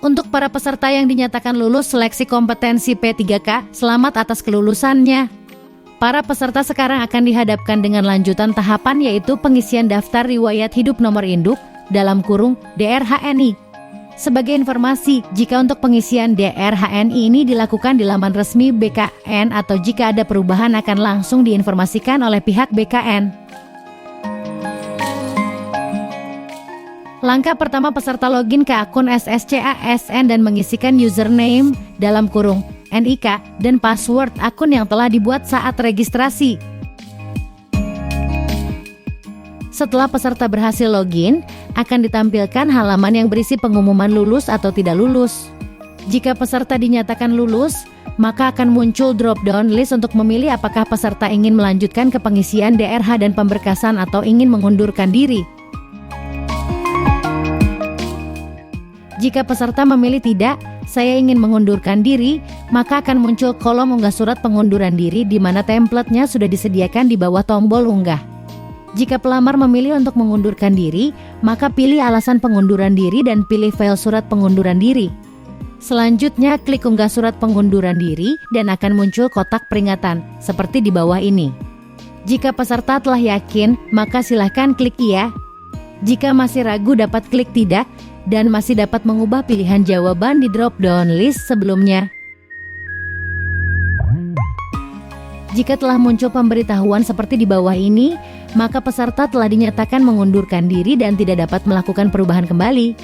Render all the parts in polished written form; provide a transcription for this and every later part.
Untuk para peserta yang dinyatakan lulus seleksi kompetensi P3K, selamat atas kelulusannya. Para peserta sekarang akan dihadapkan dengan lanjutan tahapan, yaitu pengisian daftar riwayat hidup nomor induk (DRHNI). Sebagai informasi, jika untuk pengisian DRHNI ini dilakukan di laman resmi BKN atau jika ada perubahan akan langsung diinformasikan oleh pihak BKN. Langkah pertama, peserta login ke akun SSCASN dan mengisikan username (NIK) dan password akun yang telah dibuat saat registrasi. Setelah peserta berhasil login, akan ditampilkan halaman yang berisi pengumuman lulus atau tidak lulus. Jika peserta dinyatakan lulus, maka akan muncul drop-down list untuk memilih apakah peserta ingin melanjutkan ke pengisian DRH dan pemberkasan atau ingin mengundurkan diri. Jika peserta memilih tidak, saya ingin mengundurkan diri, maka akan muncul kolom unggah surat pengunduran diri di mana templatenya sudah disediakan di bawah tombol unggah. Jika pelamar memilih untuk mengundurkan diri, maka pilih alasan pengunduran diri dan pilih file surat pengunduran diri. Selanjutnya, klik unggah surat pengunduran diri dan akan muncul kotak peringatan, seperti di bawah ini. Jika peserta telah yakin, maka silahkan klik iya. Jika masih ragu, dapat klik tidak, dan masih dapat mengubah pilihan jawaban di drop-down list sebelumnya. Jika telah muncul pemberitahuan seperti di bawah ini, maka peserta telah dinyatakan mengundurkan diri dan tidak dapat melakukan perubahan kembali.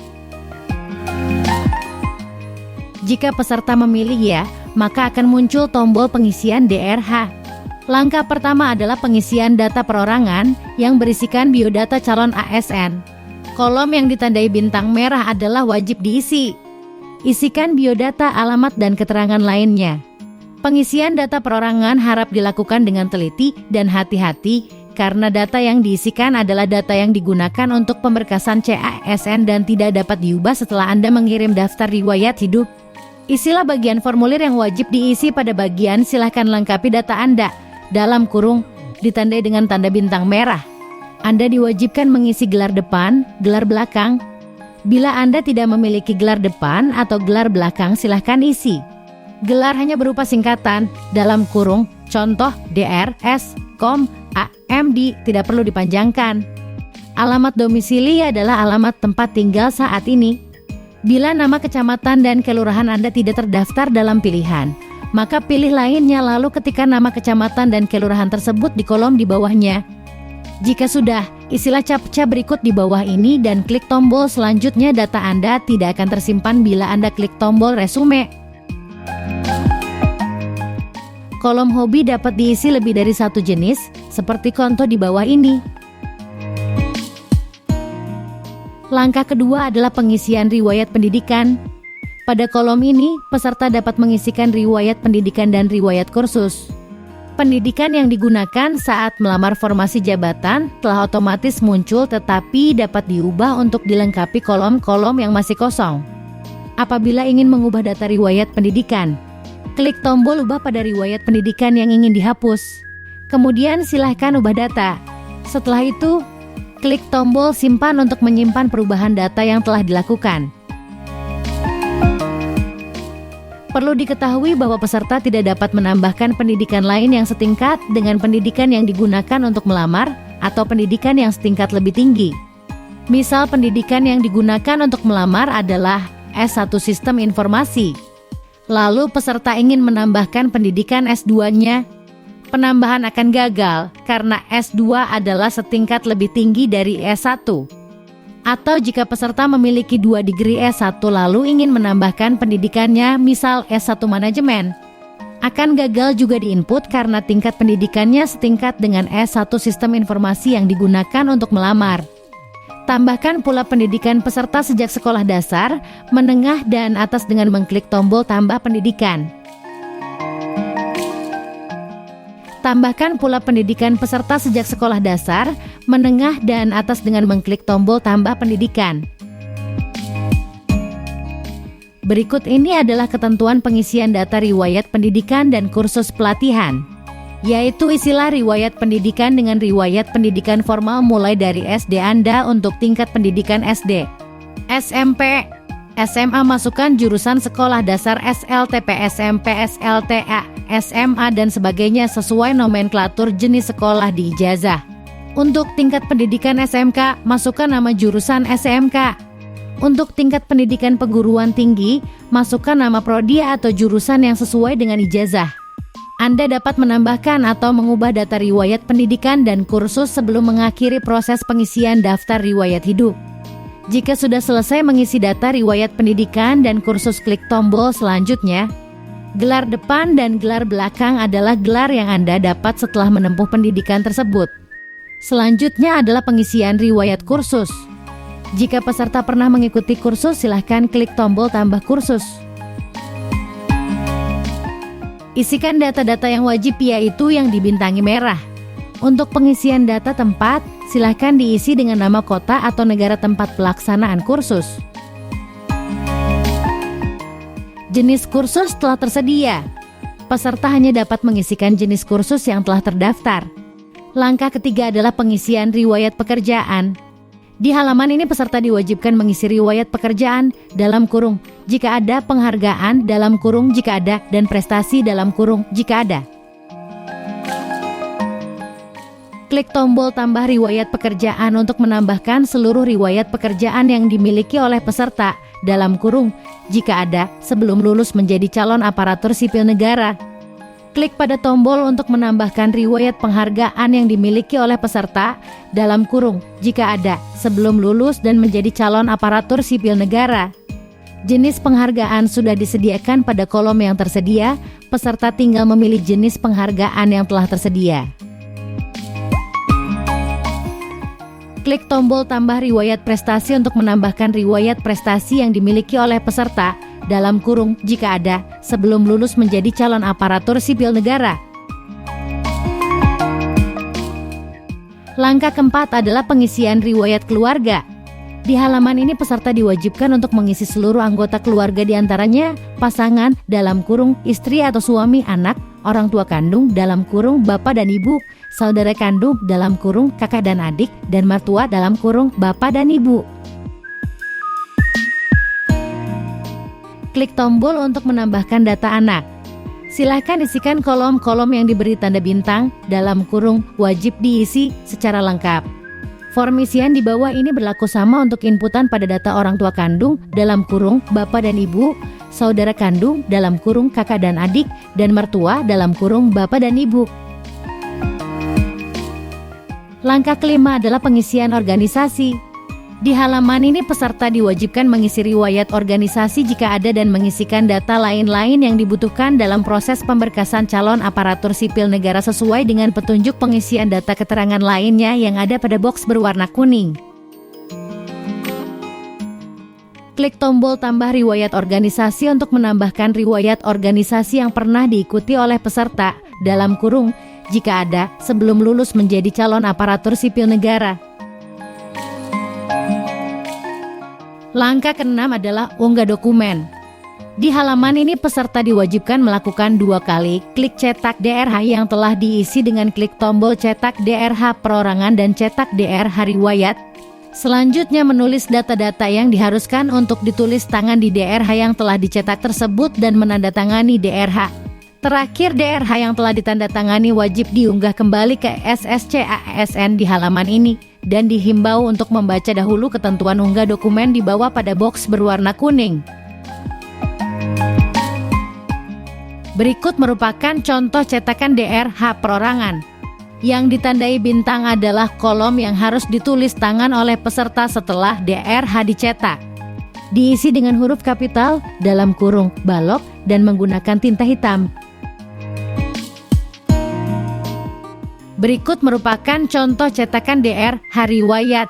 Jika peserta memilih ya, maka akan muncul tombol pengisian DRH. Langkah pertama adalah pengisian data perorangan yang berisikan biodata calon ASN. Kolom yang ditandai bintang merah adalah wajib diisi. Isikan biodata, alamat, dan keterangan lainnya. Pengisian data perorangan harap dilakukan dengan teliti dan hati-hati karena data yang diisikan adalah data yang digunakan untuk pemberkasan CASN dan tidak dapat diubah setelah Anda mengirim daftar riwayat hidup. Isilah bagian formulir yang wajib diisi pada bagian silahkan lengkapi data Anda (ditandai dengan tanda bintang merah). Anda diwajibkan mengisi gelar depan, gelar belakang. Bila Anda tidak memiliki gelar depan atau gelar belakang, silahkan isi. Gelar hanya berupa singkatan (contoh DR, S, Kom, A, MD) tidak perlu dipanjangkan. Alamat domisili adalah alamat tempat tinggal saat ini. Bila nama kecamatan dan kelurahan Anda tidak terdaftar dalam pilihan, maka pilih lainnya lalu ketikkan nama kecamatan dan kelurahan tersebut di kolom di bawahnya. Jika sudah, isilah captcha berikut di bawah ini dan klik tombol selanjutnya. Data Anda tidak akan tersimpan bila Anda klik tombol resume. Kolom hobi dapat diisi lebih dari satu jenis, seperti contoh di bawah ini. Langkah kedua adalah pengisian riwayat pendidikan. Pada kolom ini, peserta dapat mengisikan riwayat pendidikan dan riwayat kursus. Pendidikan yang digunakan saat melamar formasi jabatan telah otomatis muncul tetapi dapat diubah untuk dilengkapi kolom-kolom yang masih kosong. Apabila ingin mengubah data riwayat pendidikan, klik tombol ubah pada riwayat pendidikan yang ingin dihapus. Kemudian silahkan ubah data. Setelah itu, klik tombol simpan untuk menyimpan perubahan data yang telah dilakukan. Perlu diketahui bahwa peserta tidak dapat menambahkan pendidikan lain yang setingkat dengan pendidikan yang digunakan untuk melamar atau pendidikan yang setingkat lebih tinggi. Misal pendidikan yang digunakan untuk melamar adalah S1 Sistem Informasi. Lalu peserta ingin menambahkan pendidikan S2-nya. Penambahan akan gagal karena S2 adalah setingkat lebih tinggi dari S1. Atau jika peserta memiliki 2 degree S1 lalu ingin menambahkan pendidikannya, misal S1 Manajemen, akan gagal juga diinput karena tingkat pendidikannya setingkat dengan S1 Sistem Informasi yang digunakan untuk melamar. Tambahkan pula pendidikan peserta sejak sekolah dasar, menengah, dan atas dengan mengklik tombol tambah pendidikan. Tambahkan pula pendidikan peserta sejak sekolah dasar, menengah, dan atas dengan mengklik tombol tambah pendidikan. Berikut ini adalah ketentuan pengisian data riwayat pendidikan dan kursus pelatihan, yaitu isilah riwayat pendidikan dengan riwayat pendidikan formal mulai dari SD Anda untuk tingkat pendidikan SD, SMP, SMA masukkan jurusan sekolah dasar SLTP, SMP, SLTA, SMA dan sebagainya sesuai nomenklatur jenis sekolah di ijazah. Untuk tingkat pendidikan SMK, masukkan nama jurusan SMK. Untuk tingkat pendidikan perguruan tinggi, masukkan nama prodi atau jurusan yang sesuai dengan ijazah. Anda dapat menambahkan atau mengubah data riwayat pendidikan dan kursus sebelum mengakhiri proses pengisian daftar riwayat hidup. Jika sudah selesai mengisi data riwayat pendidikan dan kursus, klik tombol selanjutnya. Gelar depan dan gelar belakang adalah gelar yang Anda dapat setelah menempuh pendidikan tersebut. Selanjutnya adalah pengisian riwayat kursus. Jika peserta pernah mengikuti kursus, silahkan klik tombol tambah kursus. Isikan data-data yang wajib, yaitu yang dibintangi merah. Untuk pengisian data tempat, silahkan diisi dengan nama kota atau negara tempat pelaksanaan kursus. Jenis kursus telah tersedia. Peserta hanya dapat mengisikan jenis kursus yang telah terdaftar. Langkah ketiga adalah pengisian riwayat pekerjaan. Di halaman ini peserta diwajibkan mengisi riwayat pekerjaan dalam kurung jika ada, penghargaan dalam kurung jika ada, dan prestasi dalam kurung jika ada. Klik tombol tambah riwayat pekerjaan untuk menambahkan seluruh riwayat pekerjaan yang dimiliki oleh peserta dalam kurung jika ada sebelum lulus menjadi calon aparatur sipil negara. Klik pada tombol untuk menambahkan riwayat penghargaan yang dimiliki oleh peserta dalam kurung jika ada sebelum lulus dan menjadi calon aparatur sipil negara. Jenis penghargaan sudah disediakan pada kolom yang tersedia, peserta tinggal memilih jenis penghargaan yang telah tersedia. Klik tombol tambah riwayat prestasi untuk menambahkan riwayat prestasi yang dimiliki oleh peserta dalam kurung jika ada sebelum lulus menjadi calon aparatur sipil negara. Langkah keempat adalah pengisian riwayat keluarga. Di halaman ini peserta diwajibkan untuk mengisi seluruh anggota keluarga, diantaranya pasangan dalam kurung istri atau suami, anak, orang tua kandung dalam kurung bapak dan ibu, saudara kandung dalam kurung kakak dan adik, dan mertua dalam kurung bapak dan ibu. Klik tombol untuk menambahkan data anak. Silahkan isikan kolom-kolom yang diberi tanda bintang dalam kurung wajib diisi secara lengkap. Form isian di bawah ini berlaku sama untuk inputan pada data orang tua kandung dalam kurung bapak dan ibu, saudara kandung dalam kurung kakak dan adik, dan mertua dalam kurung bapak dan ibu. Langkah kelima adalah pengisian organisasi. Di halaman ini peserta diwajibkan mengisi riwayat organisasi jika ada dan mengisikan data lain-lain yang dibutuhkan dalam proses pemberkasan calon aparatur sipil negara sesuai dengan petunjuk pengisian data keterangan lainnya yang ada pada box berwarna kuning. Klik tombol tambah riwayat organisasi untuk menambahkan riwayat organisasi yang pernah diikuti oleh peserta dalam kurung jika ada sebelum lulus menjadi calon aparatur sipil negara. Langkah keenam adalah unggah dokumen. Di halaman ini peserta diwajibkan melakukan 2 kali klik cetak DRH yang telah diisi dengan klik tombol cetak DRH perorangan dan cetak DRH riwayat. Selanjutnya menulis data-data yang diharuskan untuk ditulis tangan di DRH yang telah dicetak tersebut dan menandatangani DRH. Terakhir, DRH yang telah ditandatangani wajib diunggah kembali ke SSC ASN di halaman ini dan dihimbau untuk membaca dahulu ketentuan unggah dokumen di bawah pada box berwarna kuning. Berikut merupakan contoh cetakan DRH perorangan. Yang ditandai bintang adalah kolom yang harus ditulis tangan oleh peserta setelah DRH dicetak. Diisi dengan huruf kapital dalam kurung balok dan menggunakan tinta hitam. Berikut merupakan contoh cetakan DRH riwayat.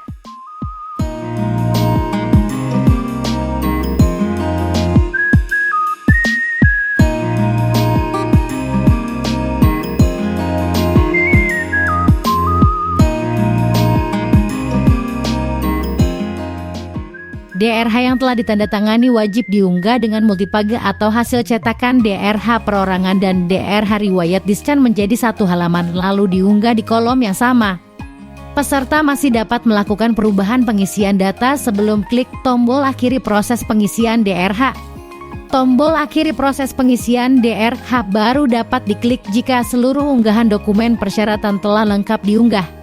DRH yang telah ditandatangani wajib diunggah dengan multipage atau hasil cetakan DRH perorangan dan DRH riwayat di-scan menjadi satu halaman lalu diunggah di kolom yang sama. Peserta masih dapat melakukan perubahan pengisian data sebelum klik tombol akhiri proses pengisian DRH. Tombol akhiri proses pengisian DRH baru dapat diklik jika seluruh unggahan dokumen persyaratan telah lengkap diunggah.